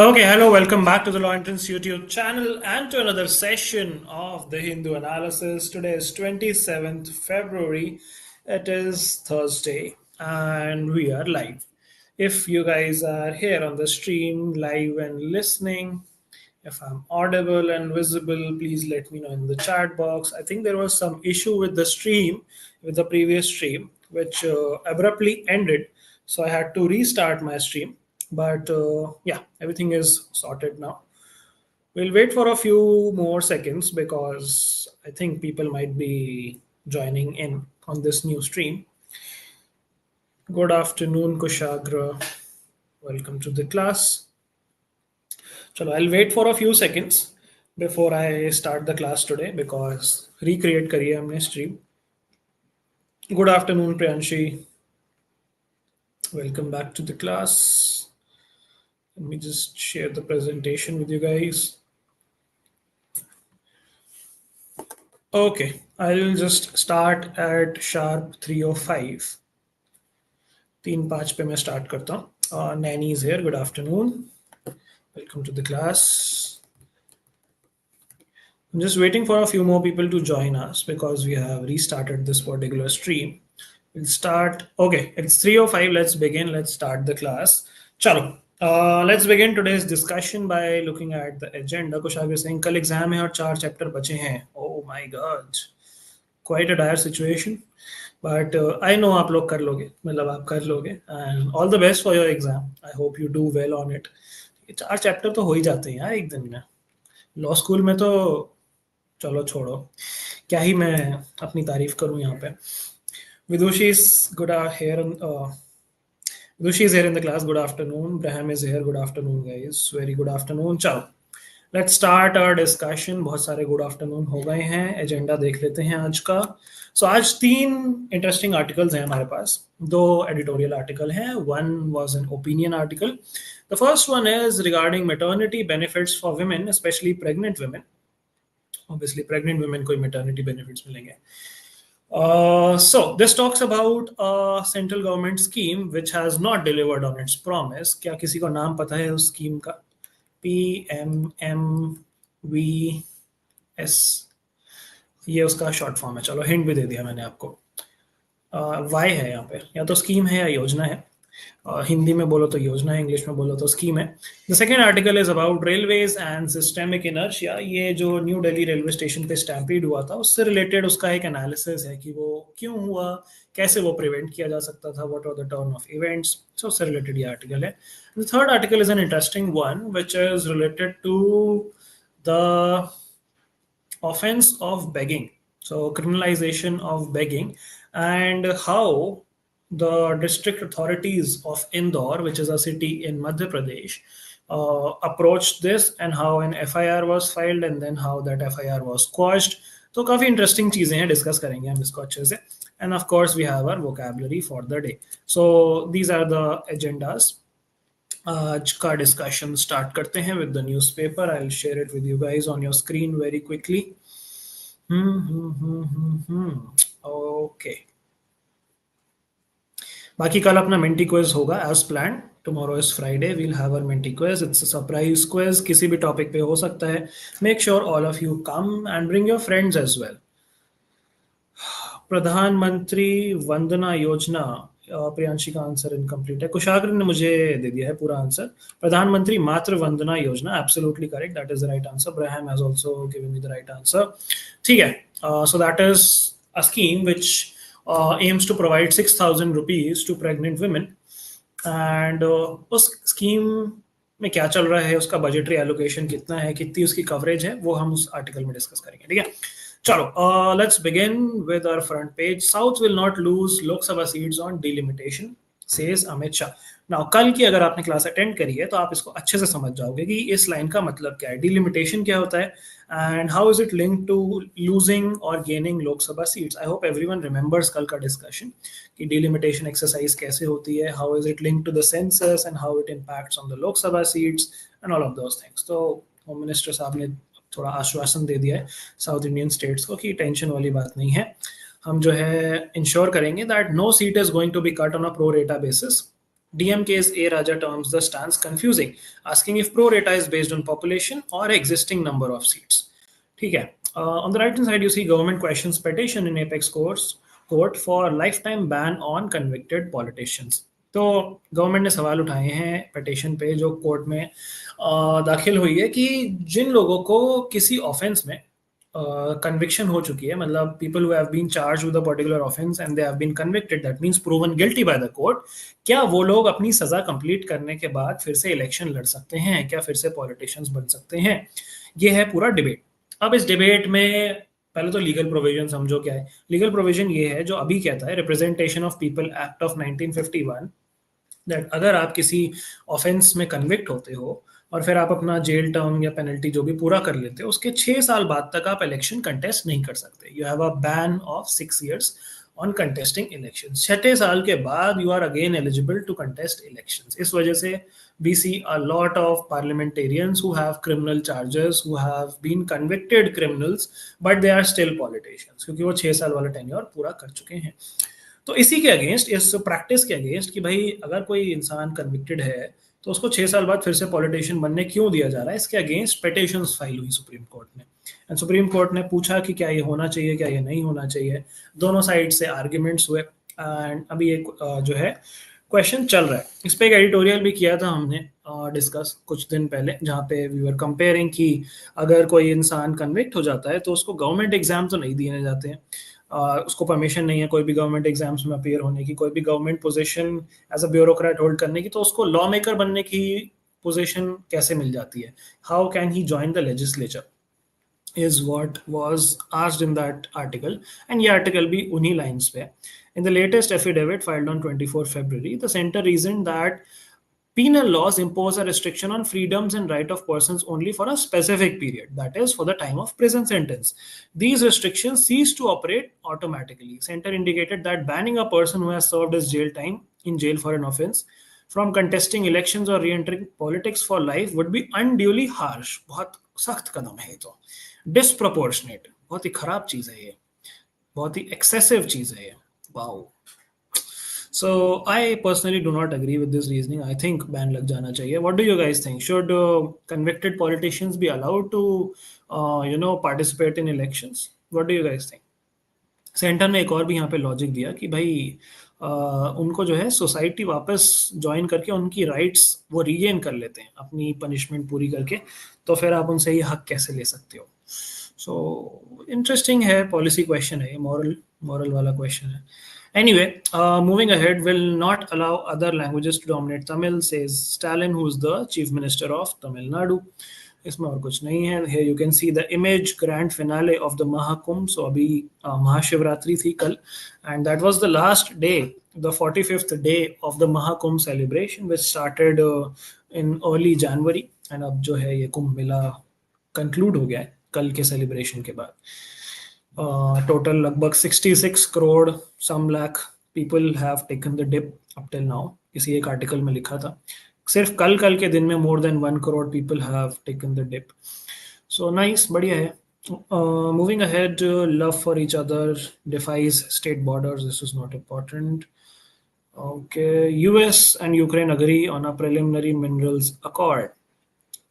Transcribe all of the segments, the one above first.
Okay, hello, welcome back to the Law Entrance YouTube channel and to another session of the Hindu analysis. Today is 27th February. It is Thursday and we are live. If you guys are here on the stream, live and listening, if I'm audible and visible, please let me know in the chat box. I think there was some issue with the stream, with the previous stream, which abruptly ended. So I had to restart my stream. But yeah, everything is sorted now. We'll wait for a few more seconds because I think people might be joining in on this new stream. Good afternoon, Kushagra. Welcome to the class. Chalo, I'll wait for a few seconds before I start the class today because recreate kariye humne stream. Good afternoon, Priyanshi. Welcome back to the class. Let me just share the presentation with you guys. Okay, I'll just start at sharp 3:05. 3:05 पे मैं start करता हूँ. Nanny is here. Good afternoon. Welcome to the class. I'm just waiting for a few more people to join us because we have restarted this particular stream. We'll start. Okay, it's 3:05. Let's begin. Let's start the class. Chalo. Let's begin today's discussion by looking at the agenda. Kushagra is saying, कल exam है और 4 chapter बचे हैं. Oh my God, quite a dire situation. But I know आप लोग कर लोगे, मतलब आप कर लोगे. And all the best for your exam. I hope you do well on it. 4 chapter तो हो ही जाते हैं यार एक दिन में. लॉ स्कूल में तो चलो छोड़ो, क्या ही मैं अपनी तारीफ करूं यहाँ पे. Vidushi is good here. Vidushi is here in the class. Good afternoon. Braham is here. Good afternoon, guys. Very good afternoon. चलो, let's start our discussion. बहुत सारे good afternoon हो गए हैं. एजेंडा देख लेते हैं आज का. So आज 3 interesting articles हैं हमारे पास. 2 editorial article हैं. One was an opinion article. The first one is regarding maternity benefits for women, especially pregnant women. Obviously, pregnant women को maternity benefits मिलेंगे. So this talks about a central government scheme which has not delivered on its promise. क्या किसी को नाम पता है उस scheme का? PMMVS, ये उसका शॉर्ट फॉर्म है. चलो हिंट भी दे दिया मैंने आपको. वाई है यहाँ पे, या तो स्कीम है या योजना है. हिंदी में बोलो तो योजना है, इंग्लिश में बोलो तो स्कीम है. The second article is about railways and systemic inertia. ये जो न्यू दिल्ली रेलवे स्टेशन पे स्टैम्पीड हुआ था उससे रिलेटेड उसका एक एनालिसिस है कि वो क्यों हुआ, कैसे वो प्रिवेंट किया जा सकता था, what are the turn of events. So उससे रिलेटेड ये आर्टिकल है. The third article is an interesting one which is related to the offense of begging, so criminalization of begging, and how the district authorities of Indore, which is a city in Madhya Pradesh, approached this and how an FIR was filed and then how that FIR was quashed. तो काफ़ी interesting चीज़ें हैं, discuss करेंगे हम इसको अच्छे से. And of course we have our vocabulary for the day. So these are the agendas. आज का डिस्कशन स्टार्ट करते हैं with the newspaper. I will share it with you guys on your screen very quickly. Okay, बाकी कल अपना Menti quiz होगा as plan. Tomorrow is Friday, we'll have our Menti quiz. It's a surprise quiz, किसी भी topic पे हो सकता है. Make sure all of you come and bring your friends as well. Pradhan Mantri Vandana योजना, प्रियांशी का आंसर इनकम्प्लीट है. कुशाग्र ने मुझे दे दिया है पूरा आंसर. प्रधानमंत्री Matru Vandana Yojana, absolutely correct, that is the right answer. Braham has also given me the right answer. ठीक है, so that is a scheme which aims to provide 6,000 rupees to pregnant women. And उस स्कीम में क्या चल रहा है, उसका बजटरी एलोकेशन कितना है, कितनी उसकी कवरेज है, वो हम उस आर्टिकल में डिस्कस करेंगे. ठीक है, चलो let's begin with our front page. South will not lose Lok Sabha seats on delimitation, says Amit Shah. Now कल की अगर आपने क्लास अटेंड करी है तो आप इसको अच्छे से समझ जाओगे कि इस लाइन का मतलब क्या है, डिलिमिटेशन क्या होता है, and how is it link to losing और gaining Lok Sabha seats. I hope everyone remembers कल का डिस्कशन कि डिलिमिटेशन एक्सरसाइज कैसे होती है, how is it link to the census and how it impacts on the Lok Sabha seats and all of those things. तो home minister साहब ने थोड़ा आश्वासन दे दिया है साउथ इंडियन स्टेट्स को कि टेंशन वाली बात नहीं है, हम जो है इंश्योर करेंगे that no seat is going to be cut on a pro rata basis. DMK's A Raja terms the stance confusing, asking if pro rata is based on population or existing number of seats. ठीक है. On the right hand side, you see government questions petition in apex court for lifetime ban on convicted politicians. तो government ने सवाल उठाए हैं petition पे जो court में दाखिल हुई है कि जिन लोगों को किसी ऑफेंस में कन्विक्शन हो चुकी है, मतलब people who have been charge with a particular offence and they have been convicted, that means proven guilty by the court, क्या वो लोग अपनी सजा कंप्लीट करने के बाद फिर से इलेक्शन लड़ सकते हैं, क्या फिर से पॉलिटिशियंस बन सकते हैं? ये है पूरा डिबेट. अब इस डिबेट में पहले तो लीगल प्रोविजन समझो क्या है. लीगल प्रोविजन ये है जो अभी कहता है representation of people act of 1951, that अगर आप किसी ऑफेंस में कन्विक्ट होते हो और फिर आप अपना जेल टर्म या पेनल्टी जो भी पूरा कर लेते हो, उसके 6 साल बाद तक आप इलेक्शन कंटेस्ट नहीं कर सकते. You have a ban of 6 years on contesting election. 6 साल के बाद you are again eligible to contest election. इस वजह से we see a lot of parliamentarians who have criminal charges, who have been convicted criminals, but they are still politicians क्योंकि वो 6 साल वाला टेन्योर पूरा कर चुके हैं. तो इसी के अगेंस्ट, इस प्रैक्टिस के अगेंस्ट कि भाई अगर कोई इंसान कन्विक्टेड है तो उसको 6 साल बाद फिर से पॉलिटिशियन बनने क्यों दिया जा रहा है, इसके अगेंस्ट पिटिशंस फाइल हुई सुप्रीम कोर्ट में. एंड सुप्रीम कोर्ट ने पूछा कि क्या ये होना चाहिए, क्या ये नहीं होना चाहिए. दोनों साइड से आर्ग्यूमेंट्स हुए एंड अभी एक जो है क्वेश्चन चल रहा है. इस पे एक एडिटोरियल भी किया था हमने डिस्कस कुछ दिन पहले, जहाँ पे वी वर कंपेयरिंग कि अगर कोई इंसान कन्विक्ट हो जाता है तो उसको गवर्नमेंट एग्जाम तो नहीं दिए जाते हैं, उसको परमिशन नहीं है कोई भी गवर्नमेंट एग्जाम्स में अपियर होने की, कोई भी government position as a bureaucrat hold करने की, तो उसको लॉ मेकर बनने की पोजीशन कैसे मिल जाती है? How can he join the legislature is what was asked in that article. And ये article भी उन्हीं lines पे. In the latest affidavit filed on 24 February, the center reasoned that penal laws impose a restriction on freedoms and right of persons only for a specific period, that is for the time of prison sentence. These restrictions cease to operate automatically. Center indicated that banning a person who has served his jail time in jail for an offense from contesting elections or re-entering politics for life would be unduly harsh. बहुत सख्त कदम है तो. Disproportionate, बहुत ही खराब चीज है ये, बहुत ही एक्सेसिव चीज है ये. Wow. So I personally do not agree with this reasoning. I think ban लग जाना चाहिए. What do you guys think? Should convicted politicians be allowed to participate in elections? What do you guys think? Centre ने एक और भी यहाँ पे logic दिया कि भाई उनको जो है सोसाइटी वापस ज्वाइन करके उनकी राइट्स वो रीगेन कर लेते हैं अपनी पनिशमेंट पूरी करके, तो फिर आप उनसे ये हक कैसे ले सकते हो? सो इंटरेस्टिंग है, पॉलिसी क्वेश्चन है, मॉरल वाला क्वेश्चन है. Anyway, moving ahead, will not allow other languages to dominate Tamil, says Stalin, who is the chief minister of Tamil Nadu. इसमें और कुछ नहीं है. Here you can see the image grand finale of the Mahakumbh. So अभी महाशिवरात्रि थी कल, and that was the last day, the 45th day of the Mahakumbh celebration, which started in early January, and अब जो है ये Kumbh Mela conclude हो गया है कल के सेलिब्रेशन के बाद. टोटल लगभग 66 crore some lakh people have taken the dip up till now. किसी एक आर्टिकल में लिखा था सिर्फ कल के दिन में more than 1 crore people have taken the dip. So nice, बढ़िया है. Moving ahead, love for each other defies state borders. This is not important. Okay. US and Ukraine agree on a preliminary minerals accord.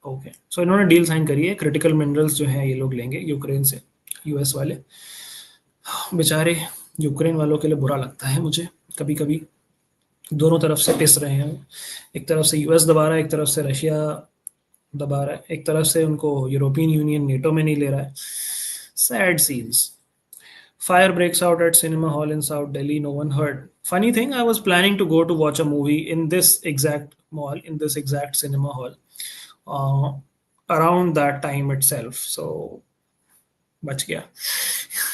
Okay. So इन्होंने deal sign करी है. Critical minerals जो है ये लोग लेंगे यूक्रेन से, यूएस वाले. बेचारे यूक्रेन वालों के लिए बुरा लगता है मुझे कभी कभी. दोनों तरफ से पिस रहे हैं. एक तरफ से यूएस दबा रहा है, एक तरफ से रशिया दबा रहा है, एक तरफ से उनको यूरोपियन यूनियन नेटो में नहीं ले रहा है. Sad scenes. Fire breaks out at cinema hall in South Delhi. No one heard. Funny thing, I was planning to go to watch a movie in this exact mall, in this exact cinema hall, around that time itself. So, बच गया.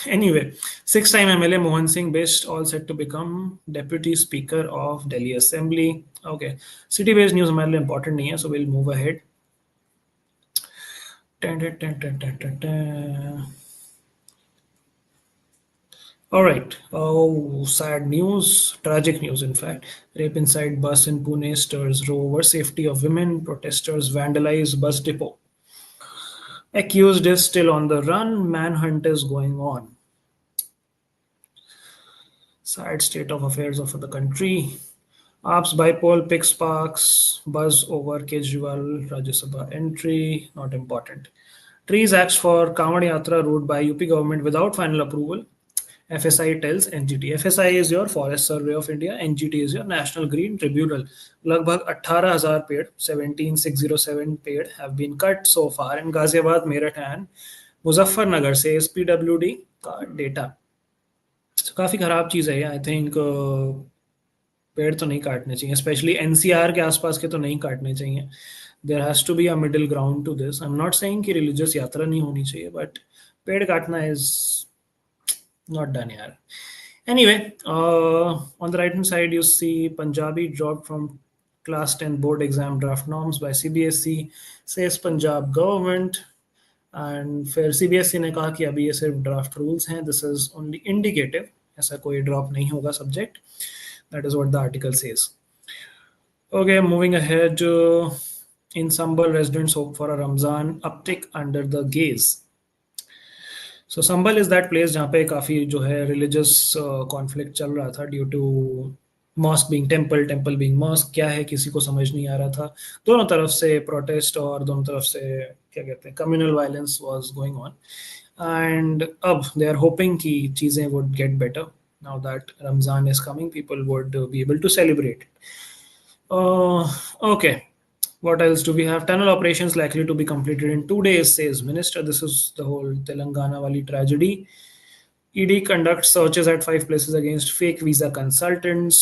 Anyway, 6-time MLA Mohan Singh Bisht all set to become Deputy Speaker of Delhi Assembly. Okay, city-based news हमारे लिए important नहीं है, so we'll move ahead. All right. Oh, sad news, tragic news, in fact. Rape inside bus in Pune stirs row over safety of women. Protesters vandalize bus depot. Accused is still on the run. Manhunt is going on. Sad state of affairs of the country. Apps Bipole, Pick Sparks, Buzz over Kejriwal, Rajya Sabha entry, not important. Trees acts for Kanwad Yatra route by UP government without final approval. FSI tells NGT. FSI is your Forest Survey of India. NGT is your National Green Tribunal. लगभग 18,000 पेड़ 17,607 पेड़ have been cut so far in Ghaziabad, Meerut and Muzaffarnagar से SPWD का data. So, काफ़ी ख़राब चीज़ है ये. I think पेड़ तो नहीं काटने चाहिए, स्पेशली एनसीआर के आसपास के तो नहीं काटने चाहिए. There has to be a middle ground to this. I am not saying कि रिलीजियस यात्रा नहीं होनी चाहिए, बट पेड़ काटना इज नॉट डन यार. Anyway, on the right hand side, you see Punjabi dropped from class 10 board exam draft norms by CBSE, says Punjab government. And फिर CBSE ने कहा कि अभी ये सिर्फ ड्राफ्ट रूल्स हैं, दिस इज ओनली इंडिकेटिव, ऐसा कोई ड्रॉप नहीं होगा subject. That is what the article says. Okay, moving ahead. In Sambal, residents hope for a Ramzan uptick under the gaze. So Sambal is that place जहाँ पे काफ़ी जो है religious conflict चल रहा था due to mosque being temple, temple being mosque. क्या है किसी को समझ नहीं आ रहा था. दोनों तरफ से प्रोटेस्ट और दोनों तरफ से क्या कहते हैं communal violence was going on. And अब दे आर होपिंग कि चीज़ें would get better now that Ramzan is coming, people would be able to celebrate. Okay. What else do we have? Tunnel operations likely to be completed in 2 days, says Minister. This is the whole Telangana Wali tragedy. ED conducts searches at 5 places against fake visa consultants.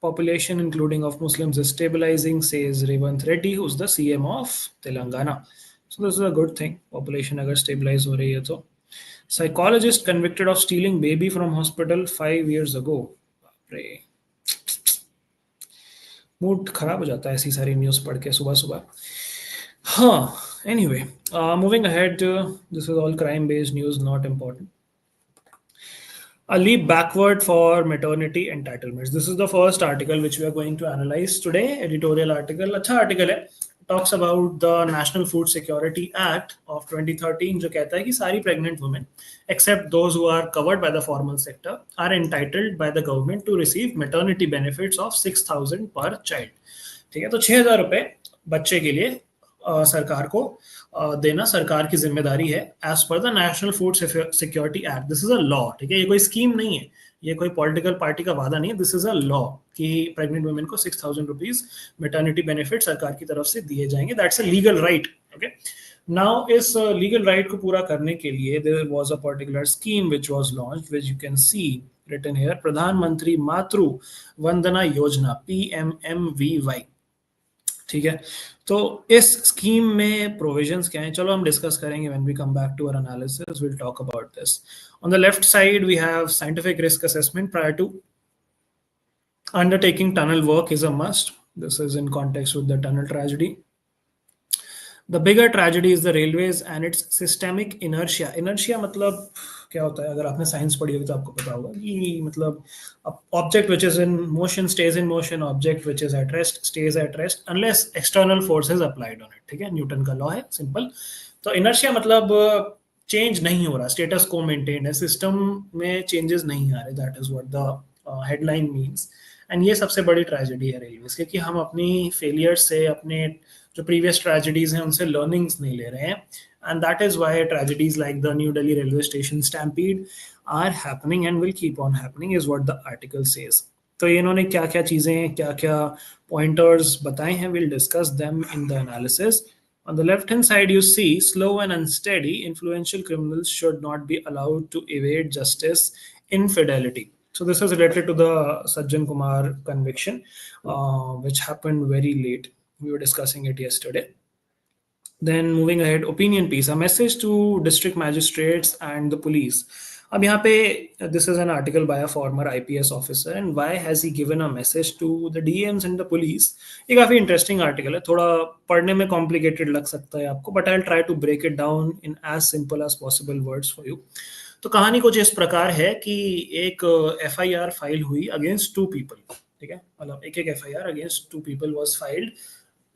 Population, including of Muslims, is stabilizing, says Revant Reddy, who's the CM of Telangana. So this is a good thing. Population agar stabilize ho rahi hai to. Psychologist convicted of stealing baby from hospital 5 years ago. Pray. Mood खराब हो जाता है ऐसी सारी news पढ़ के सुबह सुबह. हाँ, anyway, moving ahead, this is all crime based news, not important. A leap backward for maternity entitlements. This is the first article which we are going to analyze today. Editorial article, अच्छा article है. Talks about the National Food Security Act of 2013, जो कहता है कि सारी pregnant women, except those who are covered by the formal sector, are entitled by the government to receive maternity benefits of 6,000 per child. ठीक है, तो 6,000 रुपए बच्चे के लिए सरकार को देना सरकार की जिम्मेदारी है as per the national food security act. This is a law. ठीक है, ये कोई स्कीम नहीं है, ये कोई पॉलिटिकल पार्टी का वादा नहीं है. दिस इज अ लॉ कि प्रेग्नेंट वुमेन को 6,000 रुपीज मेटर्निटी बेनिफिट सरकार की तरफ से दिए जाएंगे. That's a legal right. Okay, now इस लीगल राइट को पूरा करने के लिए there was a particular scheme which was launched, which you can see written here, Pradhan Mantri Matru Vandana योजना, PMMVY. ठीक है, तो इस स्कीम में प्रोविजंस क्या हैं, चलो हम डिस्कस करेंगे when we come back to our analysis. Will talk about this. On the left side we have scientific risk assessment prior to undertaking tunnel work is a must. This is in context with the tunnel tragedy. The bigger tragedy is the railways and its systemic inertia. Inertia मतलब क्या होता है, अगर आपने science पढ़ी होगी तो आपको पता होगा कि मतलब object which is in motion stage in motion, object which is at rest stage at rest unless external forces applied on it. ठीक है, न्यूटन का लॉ है, सिंपल. तो इनर्शिया मतलब चेंज नहीं हो रहा, स्टेटस को मेंटेन है, सिस्टम में चेंजेस नहीं आ रहे. That is what the headline means. And ये सबसे बड़ी ट्रेजेडी है रेलवेज के कि हम अपनी फेलियर से, अपने जो प्रीवियस ट्रेजेडीज हैं उनसे लर्निंग्स नहीं ले रहे हैं. And that is why tragedies like the New Delhi railway station stampede are happening and will keep on happening, is what the article says. तो इन्होंने क्या क्या चीज़ें, क्या क्या pointers बताए हैं, we'll discuss them in the analysis. On the left hand side you see slow and unsteady influential criminals should not be allowed to evade justice infidelity. So this is related to the Sajjan Kumar conviction, which happened very late. We were discussing it yesterday. Then moving ahead, opinion piece, a message to district magistrates and the police. अब यहाँ पे this is an article by a former IPS officer and why has he given a message to the DMs and the police. ये काफ़ी interesting article है, थोड़ा पढ़ने में complicated लग सकता है आपको, but I'll try to break it down in as simple as possible words for you. तो कहानी कुछ इस प्रकार है कि एक FIR फाइल हुई अगेंस्ट 2 people. ठीक है, मतलब एक FIR against 2 people was filed.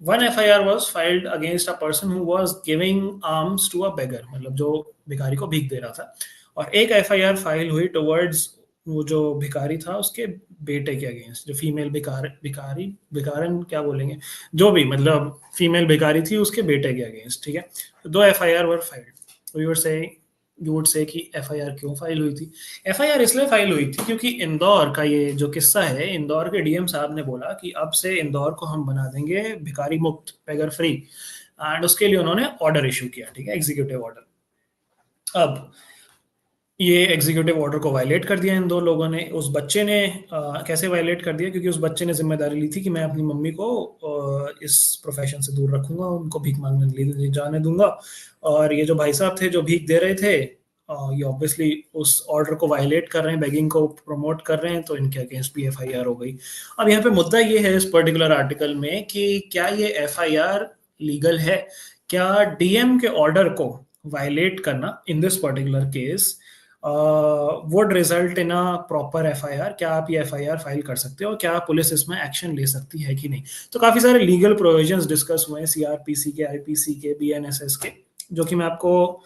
One FIR was filed against a person who was giving alms to a beggar, मतलब जो भिखारी को भीख दे रहा था. और एक FIR फाइल हुई towards वो जो भिखारी था उसके बेटे के अगेंस्ट, जो फीमेल भिकारन क्या बोलेंगे, जो भी मतलब फीमेल भिखारी थी उसके बेटे के अगेंस्ट, ठीक है। तो दो FIR were filed. We would say you would say कि एफआईआर क्यों फाइल हुई थी? एफआईआर इसलिए फाइल हुई थी क्योंकि इंदौर का ये जो किस्सा है, इंदौर के डीएम साहब ने बोला कि अब से इंदौर को हम बना देंगे भिखारी मुक्त, बेगर फ्री, एंड उसके लिए उन्होंने ऑर्डर इशू किया, ठीक है, एग्जीक्यूटिव ऑर्डर। अब ये एग्जीक्यूटिव ऑर्डर को वायलेट कर दिया इन दो लोगों ने। उस बच्चे ने कैसे वायलेट कर दिया? क्योंकि उस बच्चे ने जिम्मेदारी ली थी कि मैं अपनी मम्मी को इस प्रोफेशन से दूर रखूंगा, उनको भीख मांगने नहीं जाने दूंगा। और ये जो भाई साहब थे जो भीख दे रहे थे, ये ऑब्वियसली उस ऑर्डर को वायलेट कर रहे हैं, बेगिंग को प्रमोट कर रहे हैं, तो इनके अगेंस्ट भी एफआईआर हो गई। अब यहाँ पे मुद्दा ये है इस पर्टिकुलर आर्टिकल में कि क्या ये एफआईआर लीगल है? क्या डीएम के ऑर्डर को वायलेट करना in this particular case would result in a proper FIR? क्या आप ये एफआईआर फाइल कर सकते हो? क्या पुलिस इसमें एक्शन ले सकती है कि नहीं? तो काफी सारे लीगल प्रोविजंस डिस्कस हुए हैं, सीआरपीसी के, आईपीसी के, बीएनएसएस के, जो कि मैं आपको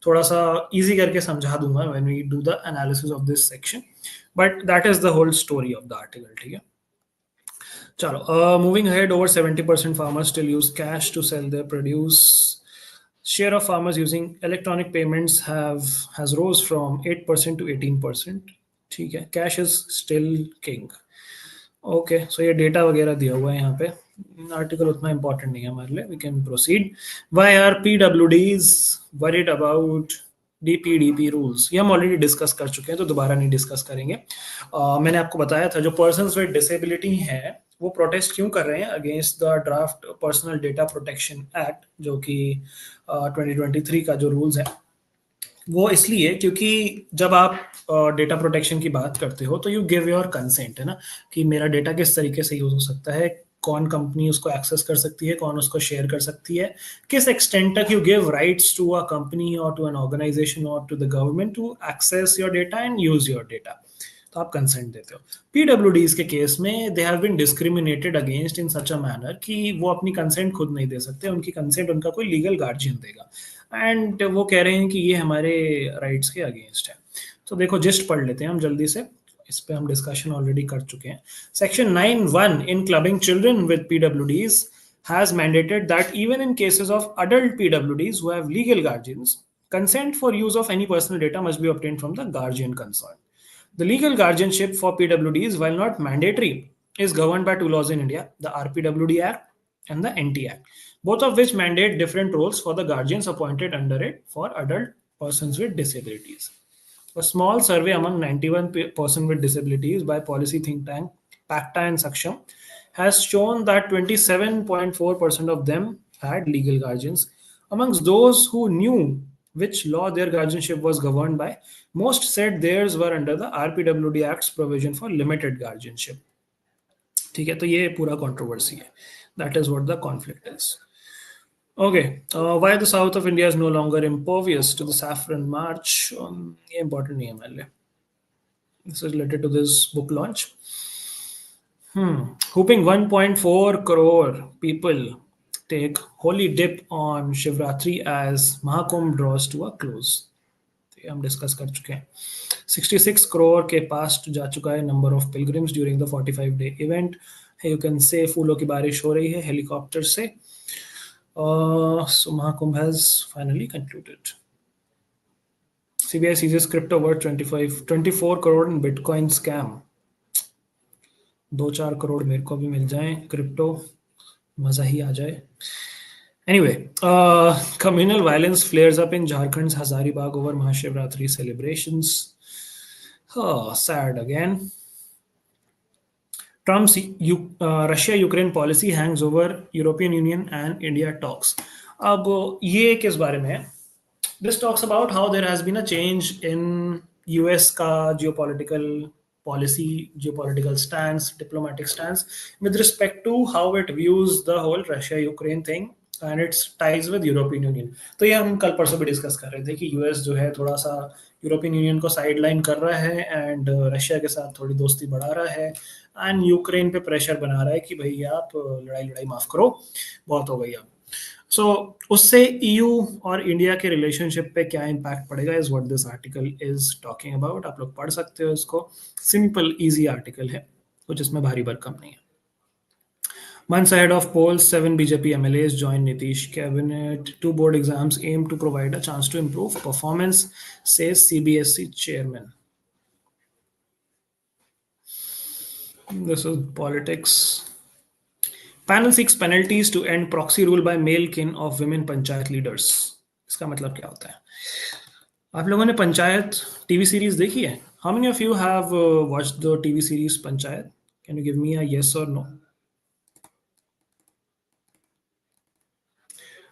थोड़ा सा इजी करके समझा दूंगा when we do the analysis of this section, but that is the whole story of the article, ठीक है। चलो, moving ahead, over 70% farmers still use cash to sell their produce. Share of farmers using electronic payments have has rose from 8% to 18%, ठीक है। Cash is still king. Okay, so ये data वगैरह दिया हुआ है यहाँ पे, आर्टिकल उतना इंपॉर्टेंट नहीं है हमारे लिए, we can proceed. Why are PWDs worried about DPDP rules? ये हम ऑलरेडी डिस्कस कर चुके हैं, तो दोबारा नहीं डिस्कस करेंगे। मैंने आपको बताया था जो पर्सन्स विद डिसेबिलिटी हैं वो प्रोटेस्ट क्यों कर रहे हैं against the draft personal data protection act, जो कि 2023 का जो रूल्स है, वो इसलिए क्योंकि जब आप डेटा प्रोटेक्शन की बात करते हो तो यू गिव योर कंसेंट, है ना, कि मेरा डेटा किस तरीके से यूज हो सकता है, कौन कंपनी उसको एक्सेस कर सकती है, कौन उसको शेयर कर सकती है, किस एक्सटेंट तक you give rights to a company और टू एन ऑर्गेनाइजेशन और to the government to access your data and use your data, तो आप कंसेंट देते हो। पीडब्ल्यूडीज के केस में they have been discriminated against in such a manner कि वो अपनी कंसेंट खुद नहीं दे सकते, उनकी कंसेंट उनका कोई लीगल गार्जियन देगा, एंड वो कह रहे हैं कि ये हमारे राइट्स के अगेंस्ट है। तो देखो, जिस्ट पढ़ लेते हैं हम जल्दी से, इस पे हम डिस्कशन ऑलरेडी कर चुके हैं। Section 9(1) in clubbing children with PWDs has mandated that even in cases of adult PWDs who have legal guardians, consent for use of any personal data must be obtained from the guardian concerned. The legal guardianship for PWDs, while not mandatory, is governed by two laws in India, the RPWD Act and the NT Act, both of which mandate different roles for the guardians appointed under it for adult persons with disabilities. A small survey among 91% with disabilities by policy think tank PACTA and Saksham has shown that 27.4% of them had legal guardians. Amongst those who knew which law their guardianship was governed by, most said theirs were under the RPWD Act's provision for limited guardianship. ठीक है, तो ये पूरा controversy है, that is what the conflict is. Okay, why the south of India is no longer impervious to the saffron march? ये important नहीं है हमारे लिए. This is related to this book launch. Whooping 1.4 crore people take holy dip on Shivratri as Mahakumbh draws to a close. ये हम discuss कर चुके हैं। 66 करोड़ के पास जा चुका है number of pilgrims during the 45-day event. You can say फूलों की बारिश हो रही है हेलीकॉप्टर से। So Mahakumbh has finally concluded. CBI seizes crypto worth 24 crore in Bitcoin scam. 2-4 crore मेरे को भी मिल जाए क्रिप्टो, मजा ही आ जाए। Anyway, communal violence flares up in Jharkhand's Hazaribagh over Mahashivratri celebrations. Sad again. Trump's Russia-Ukraine policy hangs over European Union and India talks. अब ये किस बारे में है? This talks about how there has been a change in US का geopolitical policy, geopolitical stance, diplomatic stance with respect to how it views the whole Russia-Ukraine thing and its ties with European Union. तो ये हम कल परसों भी discuss कर रहे थे कि यूएस जो है थोड़ा सा यूरोपियन यूनियन को साइडलाइन कर रहा है एंड रशिया के साथ थोड़ी दोस्ती बढ़ा रहा है एंड यूक्रेन पे प्रेशर बना रहा है कि भाई आप लड़ाई माफ करो, बहुत हो गई अब। सो उससे ईयू और इंडिया के रिलेशनशिप पे क्या इम्पैक्ट पड़ेगा is what this article is talking about. आप लोग पढ़ सकते हो इसको. सिंपल इजी आर्टिकल है, कुछ इसमें भारी भरकम नहीं है. Months ahead of polls, seven BJP MLAs join Nitish cabinet. Two board exams aim to provide a chance to improve performance, says CBSE chairman. This is politics. Panel seeks penalties to end proxy rule by male kin of women panchayat leaders. इसका मतलब क्या होता है? आप लोगों ने panchayat TV series देखी है? How many of you have watched the TV series Panchayat? Can you give me a yes or no?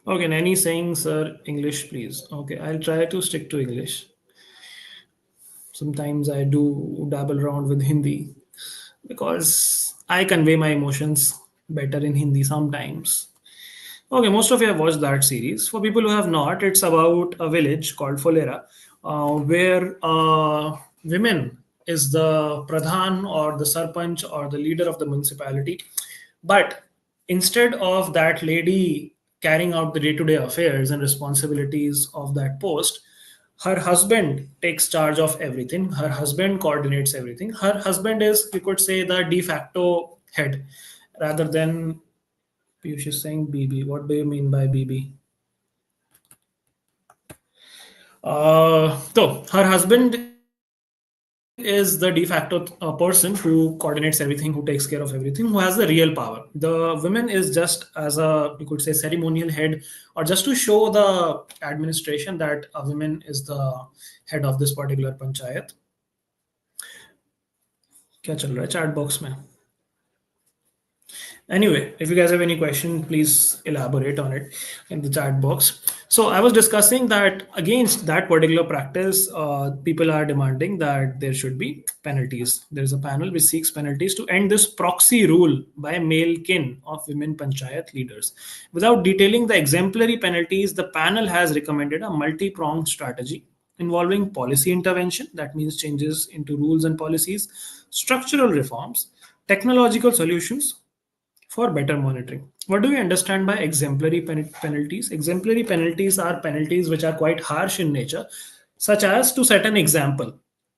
Okay, Nanny saying, sir, English, please. Okay, I'll try to stick to English. Sometimes I do dabble around with Hindi because I convey my emotions better in Hindi sometimes. Okay, most of you have watched that series. For people who have not, it's about a village called Folera, where women is the pradhan or the sarpanch or the leader of the municipality. But instead of that lady carrying out the day-to-day affairs and responsibilities of that post, her husband takes charge of everything. Her husband coordinates everything. Her husband is, you could say, the de facto head rather than. Piyush is saying BB. What do you mean by BB? So her husband is the de facto person who coordinates everything, who takes care of everything, who has the real power. The women is just as a, you could say, ceremonial head, or just to show the administration that a woman is the head of this particular panchayat. क्या चल रहा है chat box में? Anyway, if you guys have any question, please elaborate on it in the chat box. So I was discussing that against that particular practice, people are demanding that there should be penalties. There's a panel which seeks penalties to end this proxy rule by male kin of women panchayat leaders. Without detailing the exemplary penalties, the panel has recommended a multi-pronged strategy involving policy intervention, that means changes into rules and policies, structural reforms, technological solutions, for better monitoring. What do we understand by exemplary penalties? Exemplary penalties are penalties which are quite harsh in nature, such as to set an example.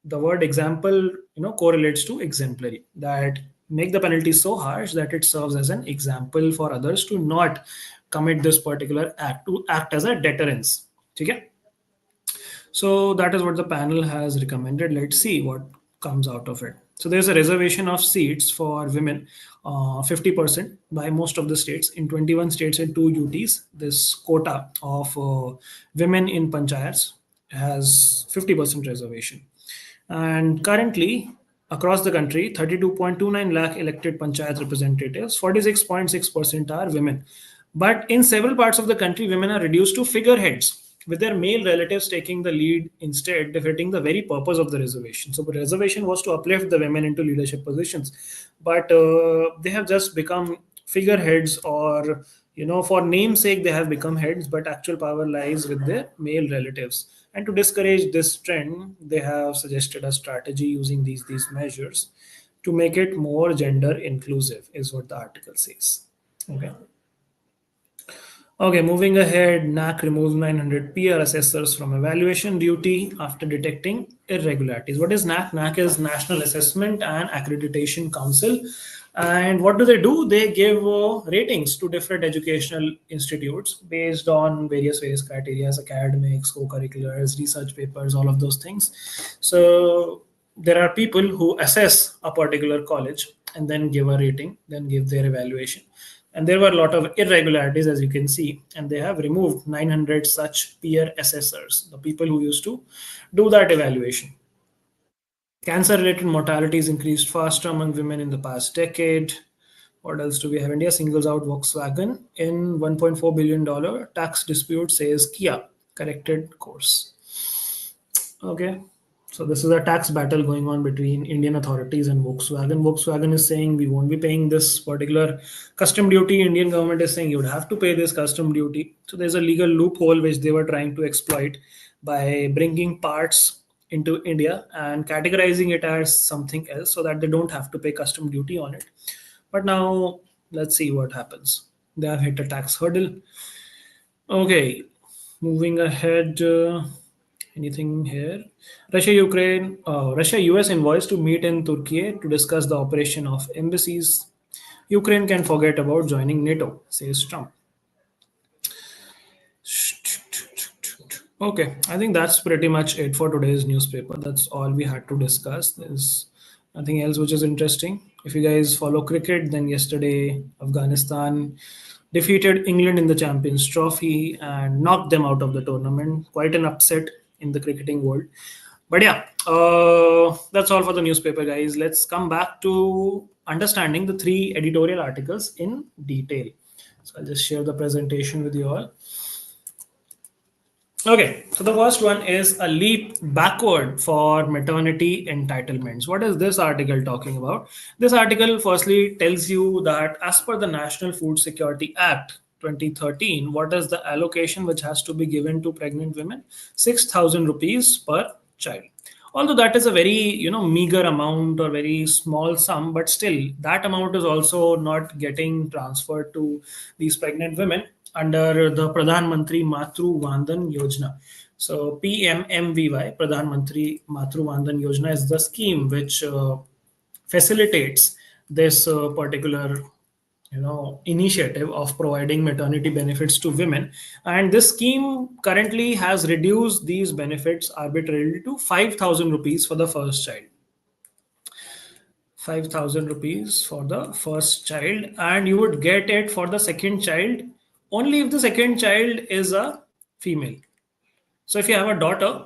The word example, correlates to exemplary. That make the penalty so harsh that it serves as an example for others to not commit this particular act, to act as a deterrence. Okay? So that is what the panel has recommended. Let's see what comes out of it. So there's a reservation of seats for women, 50% by most of the states. In 21 states and two UTs, this quota of women in panchayats has 50% reservation. And currently, across the country, 32.29 lakh elected panchayat representatives, 46.6% are women. But in several parts of the country, women are reduced to figureheads, with their male relatives taking the lead instead, defeating the very purpose of the reservation. So the reservation was to uplift the women into leadership positions, but they have just become figureheads, or for namesake they have become heads, but actual power lies with their male relatives. And to discourage this trend, they have suggested a strategy using these measures to make it more gender inclusive, is what the article says. Okay. Okay, moving ahead, NAC removes 900 peer assessors from evaluation duty after detecting irregularities. What is NAC? NAC is National Assessment and Accreditation Council. And what do? They give ratings to different educational institutes based on various criteria, academics, co-curriculars, research papers, all of those things. So there are people who assess a particular college and then give a rating, then give their evaluation. And there were a lot of irregularities, as you can see, and they have removed 900 such peer assessors, the people who used to do that evaluation. Cancer related mortalities increased faster among women in the past decade. What else do we have? India singles out Volkswagen in $1.4 billion tax dispute, says Kia. Corrected course. Okay. So this is a tax battle going on between Indian authorities and Volkswagen. Volkswagen is saying we won't be paying this particular custom duty. Indian government is saying you would have to pay this custom duty. So there's a legal loophole which they were trying to exploit by bringing parts into India and categorizing it as something else so that they don't have to pay custom duty on it. But now let's see what happens. They have hit a tax hurdle. Okay, moving ahead. Anything here? Russia US invoice to meet in Turkey to discuss the operation of embassies. Ukraine can forget about joining NATO, says Trump. Okay, I think that's pretty much it for today's newspaper. That's all we had to discuss. There's nothing else which is interesting. If you guys follow cricket, then yesterday Afghanistan defeated England in the Champions Trophy and knocked them out of the tournament. Quite an upset in the cricketing world. But yeah, that's all for the newspaper, guys. Let's come back to understanding the three editorial articles in detail. So I'll just share the presentation with you all. Okay, so the first one is a leap backward for maternity entitlements. What is this article talking about? This article firstly tells you that as per the National Food Security Act 2013, what is the allocation which has to be given to pregnant women? 6,000 rupees per child. Although that is a very meager amount or very small sum, but still that amount is also not getting transferred to these pregnant women under the Pradhan Mantri Matru Vandan Yojana. So PMMVY, Pradhan Mantri Matru Vandan Yojana, is the scheme which facilitates this particular initiative of providing maternity benefits to women, and this scheme currently has reduced these benefits arbitrarily to 5,000 rupees for the first child. 5,000 rupees for the first child, and you would get it for the second child only if the second child is a female. So if you have a daughter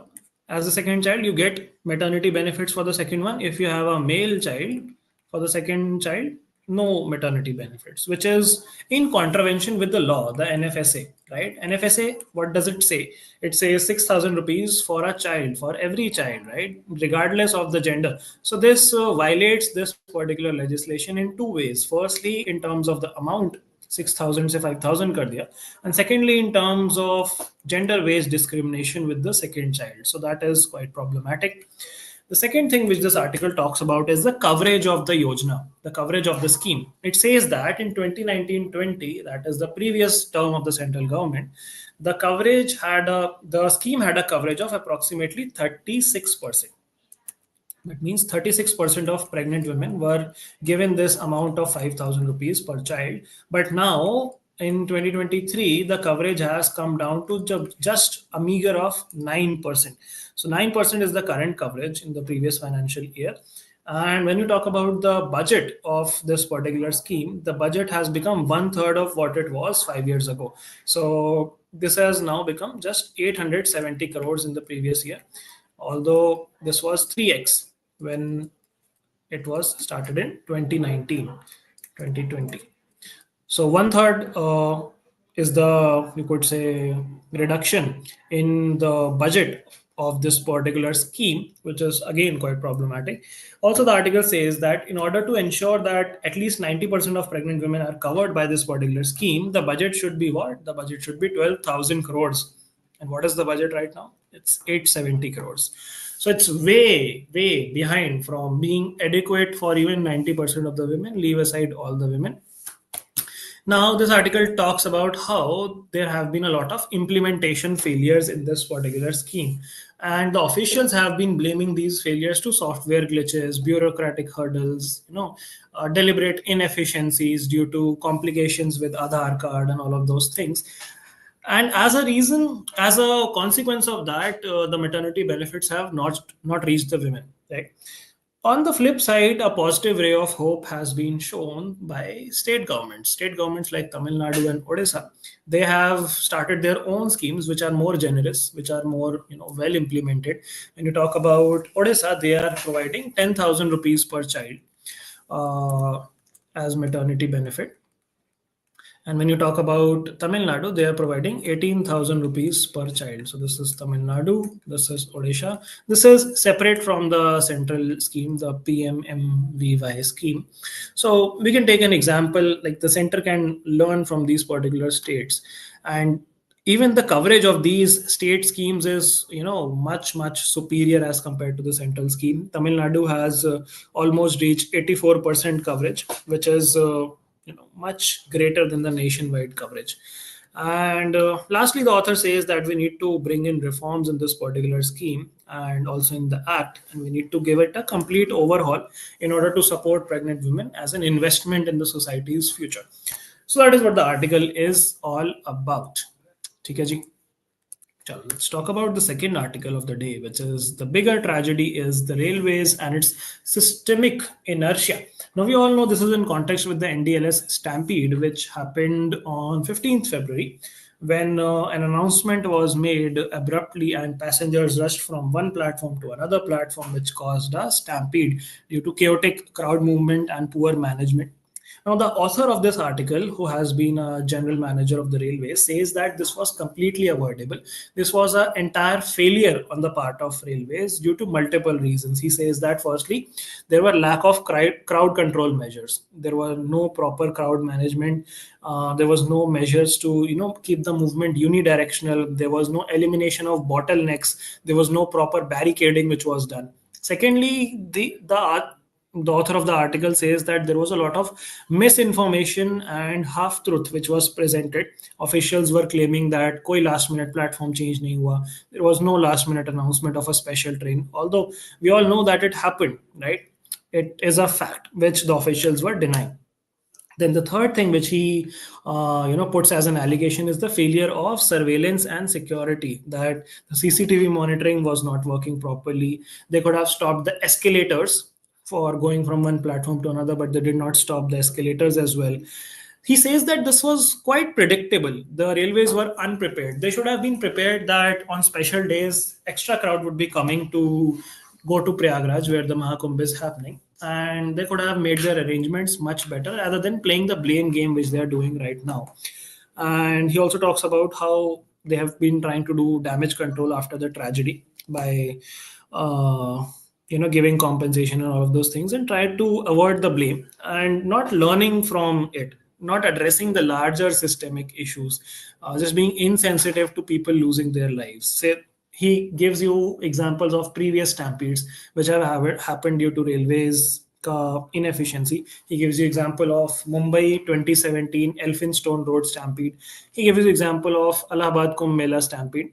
as a second child, you get maternity benefits for the second one. If you have a male child for the second child, no maternity benefits, which is in contravention with the law, the NFSA, right? NFSA, what does it say? It says 6,000 rupees for a child, for every child, right? Regardless of the gender. So this violates this particular legislation in two ways. Firstly, in terms of the amount, 6,000 से 5,000 कर दिया, and secondly in terms of gender based discrimination with the second child. So that is quite problematic. The second thing which this article talks about is the coverage of the yojana, the coverage of the scheme. It says that in 2019-20, that is the previous term of the central government, the scheme had a coverage of approximately 36%. That means 36% of pregnant women were given this amount of 5,000 rupees per child. But now in 2023, the coverage has come down to just a meager of 9%. So 9% is the current coverage in the previous financial year. And when you talk about the budget of this particular scheme, the budget has become 1/3 of what it was 5 years ago. So this has now become just 870 crores in the previous year, although this was 3x when it was started in 2019, 2020. So 1/3 is the, you could say, reduction in the budget of this particular scheme, which is again quite problematic. Also, the article says that in order to ensure that at least 90% of pregnant women are covered by this particular scheme, the budget should be what? The budget should be 12,000 crores. And what is the budget right now? It's 870 crores. So it's way, way behind from being adequate for even 90% of the women, leave aside all the women. Now, this article talks about how there have been a lot of implementation failures in this particular scheme. And the officials have been blaming these failures to software glitches, bureaucratic hurdles, deliberate inefficiencies due to complications with Aadhaar card and all of those things. And as a consequence of that, the maternity benefits have not reached the women, right? On the flip side, a positive ray of hope has been shown by state governments. State governments like Tamil Nadu and Odisha, they have started their own schemes which are more generous, which are more well implemented. When you talk about Odisha, they are providing 10,000 rupees per child as maternity benefit. And when you talk about Tamil Nadu, they are providing 18,000 rupees per child. So this is Tamil Nadu, this is Odisha. This is separate from the central scheme, the PMMVY scheme. So we can take an example, like the center can learn from these particular states. And even the coverage of these state schemes is much superior as compared to the central scheme. Tamil Nadu has almost reached 84% coverage, which is much greater than the nationwide coverage. And lastly, the author says that we need to bring in reforms in this particular scheme and also in the act, and we need to give it a complete overhaul in order to support pregnant women as an investment in the society's future. So that is what the article is all about. ठीक है जी. Chalo, let's talk about the second article of the day, which is the bigger tragedy is the railways and its systemic inertia. Now, we all know this is in context with the NDLS stampede, which happened on 15th February, when an announcement was made abruptly and passengers rushed from one platform to another platform, which caused a stampede due to chaotic crowd movement and poor management. Now, the author of this article, who has been a general manager of the railway, says that this was completely avoidable. This was an entire failure on the part of railways due to multiple reasons. He says that firstly, there were lack of crowd control measures. There were no proper crowd management. There was no measures to keep the movement unidirectional. There was no elimination of bottlenecks. There was no proper barricading which was done. Secondly, the author of the article says that there was a lot of misinformation and half truth which was presented. Officials were claiming that koi last minute platform change nahi hua. There was no last minute announcement of a special train, although we all know that it happened, right? It is a fact which the officials were denying. Then the third thing which he puts as an allegation is the failure of surveillance and security, that the CCTV monitoring was not working properly. They could have stopped the escalators for going from one platform to another, but they did not stop the escalators as well. He says that this was quite predictable. The railways were unprepared. They should have been prepared that on special days, extra crowd would be coming to go to Prayagraj where the Mahakumbh is happening. And they could have made their arrangements much better rather than playing the blame game which they are doing right now. And he also talks about how they have been trying to do damage control after the tragedy by giving compensation and all of those things, and try to avoid the blame and not learning from it, not addressing the larger systemic issues, just being insensitive to people losing their lives. Say, he gives you examples of previous stampedes which have happened due to railways inefficiency. He gives you example of Mumbai 2017 Elphinstone Road stampede. He gives you example of Allahabad Kumbh Mela stampede,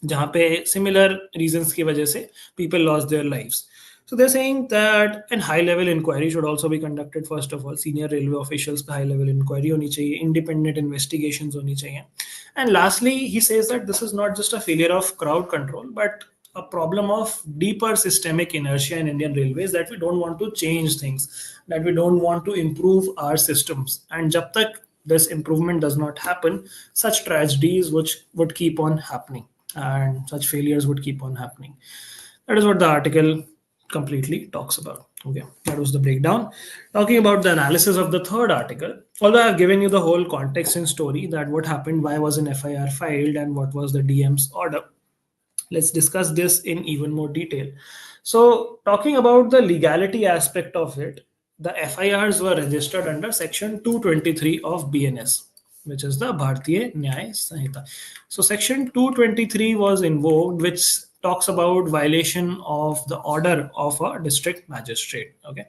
जहाँ पे similar reasons की वजह से people lost their lives. So they're saying that a high-level inquiry should also be conducted. First of all, senior railway officials का high-level inquiry होनी चाहिए, independent investigations होनी चाहिए. And lastly, he says that this is not just a failure of crowd control, but a problem of deeper systemic inertia in Indian railways, that we don't want to change things, that we don't want to improve our systems. And jab tak this improvement does not happen, such tragedies which would keep on happening and such failures would keep on happening. That is what the article completely talks about. Okay, that was the breakdown. Talking about the analysis of the third article, although I've given you the whole context and story, that what happened, why was an FIR filed, and what was the DM's order, let's discuss this in even more detail. So talking about the legality aspect of it, the FIRs were registered under section 223 of BNS, which is the Bharatiya Nyaya Sanhita. So section 223 was invoked, which talks about violation of the order of a district magistrate. Okay.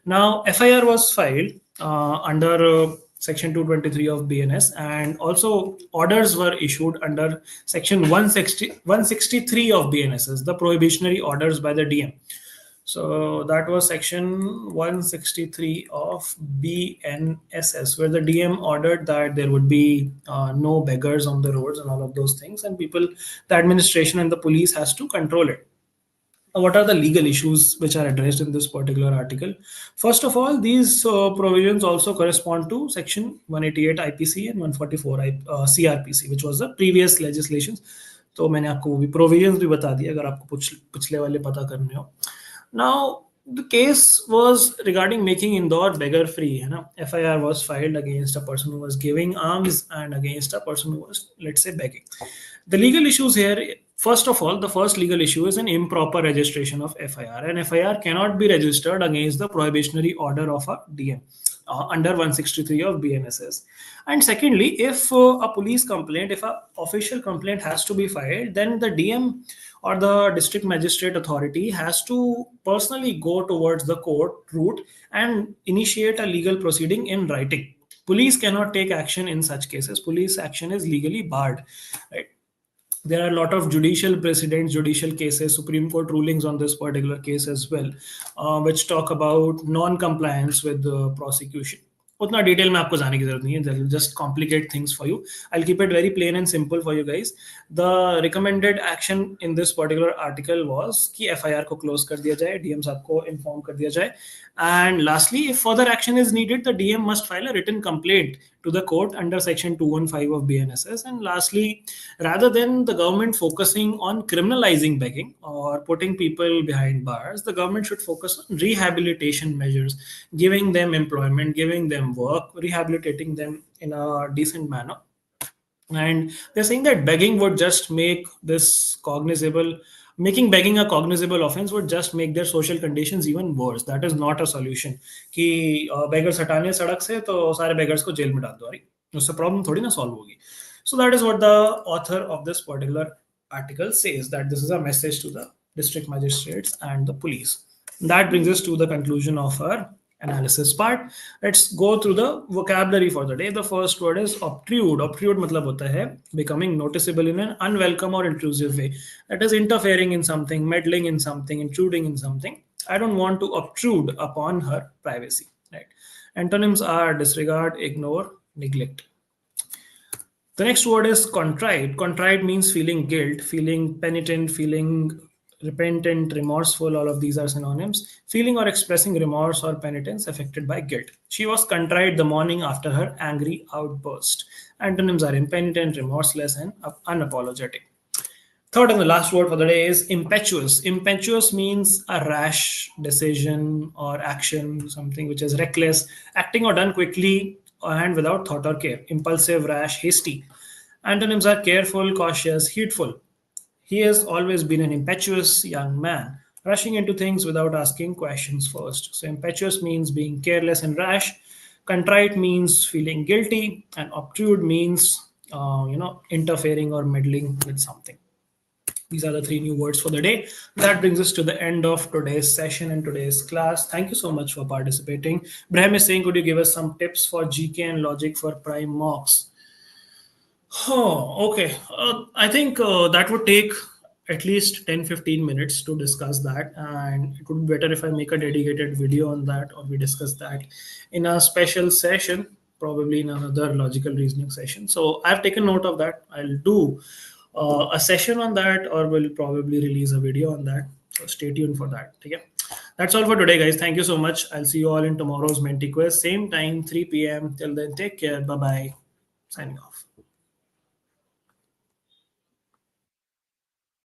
Now, FIR was filed under section 223 of BNS, and also orders were issued under section 163 of BNS, the prohibitionary orders by the DM. So that was section 163 of BNSS, where the DM ordered that there would be no beggars on the roads and all of those things, and people, the administration and the police has to control it. What are the legal issues which are addressed in this particular article? First of all, these provisions also correspond to section 188 IPC and 144 CRPC, which was the previous legislations. तो मैंने आपको वो भी provisions भी बता दिया अगर आपको पिछले वाले पता करने हो. Now, the case was regarding making Indore beggar free. FIR was filed against a person who was giving alms and against a person who was, let's say, begging. The legal issues here, first of all, the first legal issue is an improper registration of FIR. And FIR cannot be registered against the prohibitionary order of a DM. under 163 of BNSS. And secondly, if a police complaint, if a official complaint has to be filed, then the DM or the district magistrate authority has to personally go towards the court route and initiate a legal proceeding in writing. Police cannot take action in such cases. Police action is legally barred, right? There are a lot of judicial precedents, judicial cases, Supreme Court rulings on this particular case as well, which talk about non-compliance with the prosecution. उतना detail में आपको जाने की जरूरत नहीं है. They'll just complicate things for you. I'll keep it very plain and simple for you guys. The recommended action in this particular article was कि FIR को close कर दिया जाए, DM साहब को inform कर दिया जाए, and lastly, if further action is needed, the DM must file a written complaint to the court under section 215 of BNSS. And lastly, rather than the government focusing on criminalizing begging or putting people behind bars, the government should focus on rehabilitation measures, giving them employment, giving them work, rehabilitating them in a decent manner. And they're saying that begging would just make this cognizable, making begging a cognizable offense would just make their social conditions even worse. That is not a solution. कि beggars हटाने सड़क से तो सारे beggars को jail में डाल दो, अरे उससे problem थोड़ी ना solve होगी. So that is what the author of this particular article says, that this is a message to the district magistrates and the police. That brings us to the conclusion of our analysis part. Let's go through the vocabulary for the day. The first word is obtrude. Obtrude मतलब होता है becoming noticeable in an unwelcome or intrusive way. That is interfering in something, meddling in something, intruding in something. I don't want to obtrude upon her privacy. Right. Antonyms are disregard, ignore, neglect. The next word is contrite. Contrite means feeling guilt, feeling penitent, feeling repentant, remorseful. All of these are synonyms. Feeling or expressing remorse or penitence affected by guilt. She was contrite the morning after her angry outburst. Antonyms are impenitent, remorseless, and unapologetic. Third and the last word for the day is impetuous. Impetuous means a rash decision or action, something which is reckless, acting or done quickly and without thought or care. Impulsive, rash, hasty. Antonyms are careful, cautious, heedful. He has always been an impetuous young man, rushing into things without asking questions first. So impetuous means being careless and rash. Contrite means feeling guilty, and obtrude means interfering or meddling with something. These are the three new words for the day. That brings us to the end of today's session and today's class. Thank you so much for participating. Brahim is saying, could you give us some tips for GK and logic for prime mocks? Oh, okay. I think that would take at least 10-15 minutes to discuss that, and it would be better if I make a dedicated video on that, or we discuss that in a special session, probably in another logical reasoning session. So I've taken note of that. I'll do a session on that, or we'll probably release a video on that. So stay tuned for that. Okay. That's all for today, guys. Thank you so much. I'll see you all in tomorrow's Menti quiz, same time, 3 p.m. Till then, take care. Bye-bye. Signing off.